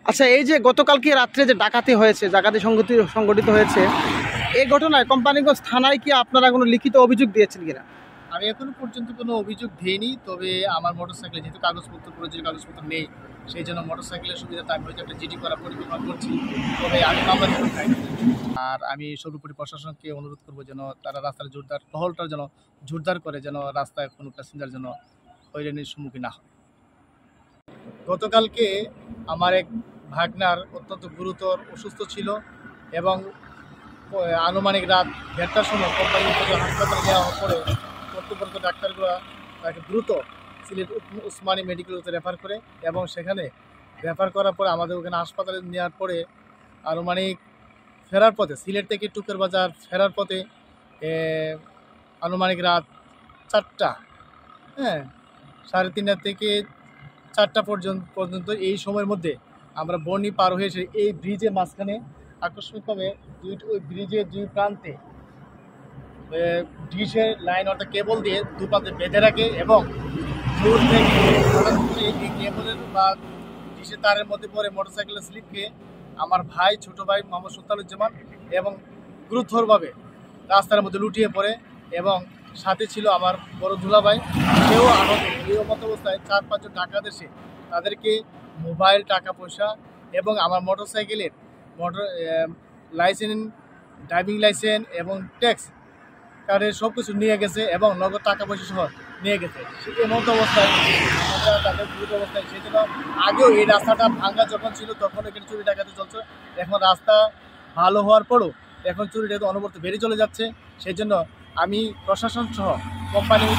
আচ্ছা, এই যে গতকালকে রাত্রে যে ডাকাতি হয়েছে, ডাকাতি সংগঠিত হয়েছে, এই ঘটনায় কোম্পানিগঞ্জ থানায় কি আপনারা কোনো লিখিত অভিযোগ দিয়েছেন কিনা? আমি এখনো পর্যন্ত কোনো অভিযোগ দিইনি। তবে আমার মোটরসাইকেলে যেহেতু কাগজপত্র প্রয়োজনীয় কাগজপত্র নেই, সেই জন্য মোটরসাইকেলের সুবিধাতে আমি হয়তো একটা জিডি করার পরিকল্পনা করছি। তবে আমি মামলা নিতে চাইনি। আর আমি সর্বোপরি প্রশাসনকে অনুরোধ করবো যেন তারা রাস্তার টহলটা যেন জোরদার করে, যেন রাস্তায় কোনো প্যাসেঞ্জার যেন হয়রানির সম্মুখীন না হয়। গতকালকে আমার এক ভাগনার অত্যন্ত গুরুতর অসুস্থ ছিল এবং আনুমানিক রাত 1:30টার সময় কোম্পানি থেকে হাসপাতালে নেওয়া পরে কর্তব্যরত ডাক্তারগুলো তাকে দ্রুত সিলেট উসমানী মেডিকেলতে রেফার করে এবং সেখানে রেফার করার পরে আমাদের ওখানে হাসপাতালে নেওয়ার পরে আনুমানিক ফেরার পথে সিলেট থেকে টুকের বাজার ফেরার পথে আনুমানিক রাত 4টা, 3:30 থেকে 4টা পর্যন্ত এই সময়ের মধ্যে আমরা বর্ণি পার হয়ে এসে এই ব্রিজের মাঝখানে আকস্মিকভাবে ওই ব্রিজের দুই প্রান্তে ডিশের লাইন অর্থাৎ কেবল দিয়ে দুপাতে বেঁধে রাখে এবং দূর থেকে এই কেবলের বা ডিশের তারের মধ্যে পরে মোটরসাইকেলের স্লিপ খেয়ে আমার ভাই, ছোট ভাই মোহাম্মদ সুলতানুজ্জামান এবং গুরুতরভাবে রাস্তার মধ্যে লুটিয়ে পড়ে এবং সাথে ছিল আমার বড় দুলাভাই, সেও আহত। এই মত অবস্থায় 4-5 জন ডাকাত এসে তাদেরকে মোবাইল, টাকা পয়সা এবং আমার মোটরসাইকেলের লাইসেন্স, ড্রাইভিং লাইসেন্স এবং ট্যাক্স কার্ডের সব কিছু নিয়ে গেছে এবং নগদ টাকা পয়সা সহ নিয়ে গেছে। এমতো অবস্থায় আমরা তাদের দ্রুত অবস্থায়, সেই জন্য আগেও এই রাস্তাটা ভাঙ্গা যখন ছিল তখন এখানে চুরি ডাকাতি চলছে। এখন রাস্তা ভালো হওয়ার পরও এখন চুরি ডাকাতি অনবরত বেড়ে চলে যাচ্ছে। সেই জন্য আমি প্রশাসন সহ কোম্পানির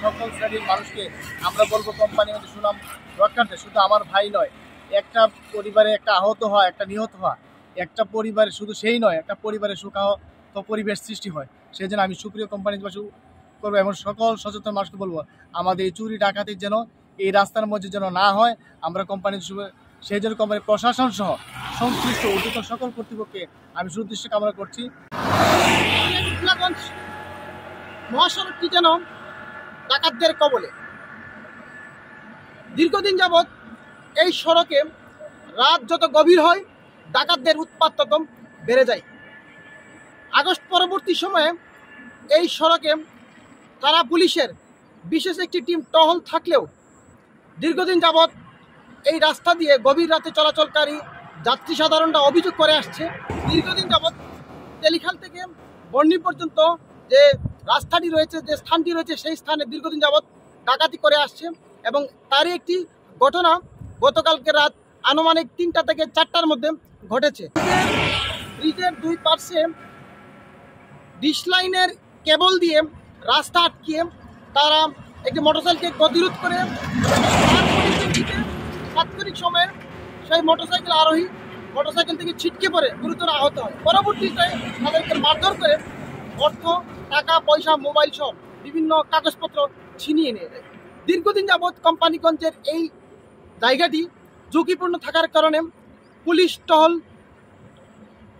সকল শ্রেণীর মানুষকে আমরা বলবো, কোম্পানির মধ্যে সুনাম রক্ষার্থে শুধু আমার ভাই নয়, একটা পরিবারে একটা আহত হওয়া, একটা নিহত হওয়া, একটা পরিবারে শুধু সেই নয়, একটা পরিবারে সুখাহত পরিবেশ সৃষ্টি হয়। সেই জন্য আমি সুপ্রিয় কোম্পানিবাসী করবো এবং সকল সচেতন মানুষকে বলবো, আমাদের এই চুরি ডাকাতির যেন এই রাস্তার মধ্যে যেন না হয়। আমরা কোম্পানি সেই জন্য কোম্পানির প্রশাসন সহ সংশ্লিষ্ট অধিক সকল কর্তৃপক্ষকে আমি সুদৃশ্য কামনা করছি। মহাসড়কটি যেন ডাকাতদের কবলে। দীর্ঘদিন যাবৎ এই সড়কে রাত যত গভীর হয় ডাকাতদের উৎপাত তত বেড়ে যায়। আগস্ট পরবর্তী সময়ে এই সড়কে থানা পুলিশের বিশেষ একটি টিম টহল থাকলেও দীর্ঘদিন যাবৎ এই রাস্তা দিয়ে গভীর রাতে চলাচলকারী যাত্রী সাধারণরা অভিযোগ করে আসছে, দীর্ঘদিন যাবৎ তেলিখাল থেকে বর্ণি পর্যন্ত যে রাস্তাটি রয়েছে, যে স্থানটি রয়েছে, সেই স্থানে দীর্ঘদিন যাবৎ ডাকাতি করে আসছে এবং তারই একটি ঘটনা গতকালকে রাত আনুমানিক 3টা থেকে 4টার মধ্যে ঘটেছে। ব্রিজের দুই পার্শ্বে ডিশ লাইনের কেবল দিয়ে রাস্তা আটকিয়ে তারা একটি মোটরসাইকেলকে গতিরোধ করে তাৎক্ষণিক সময়ে সেই মোটরসাইকেল আরোহী মোটরসাইকেল থেকে ছিটকে পড়ে গুরুতর আহত হয়। পরবর্তীতে তাদেরকে মারধর করে অর্থ, টাকা পয়সা, মোবাইল সহ বিভিন্ন কাগজপত্র ছিনিয়ে নিয়ে যায়। দীর্ঘদিন যাবৎ কোম্পানিগঞ্জের এই জায়গাটি ঝুঁকিপূর্ণ থাকার কারণে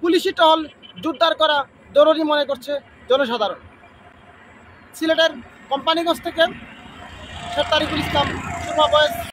পুলিশি টহল জোরদার করা জরুরি মনে করছে জনসাধারণ। সিলেটের কোম্পানিগঞ্জ থেকে শেখ তারিকুল ইসলাম, সুরমা বয়েস।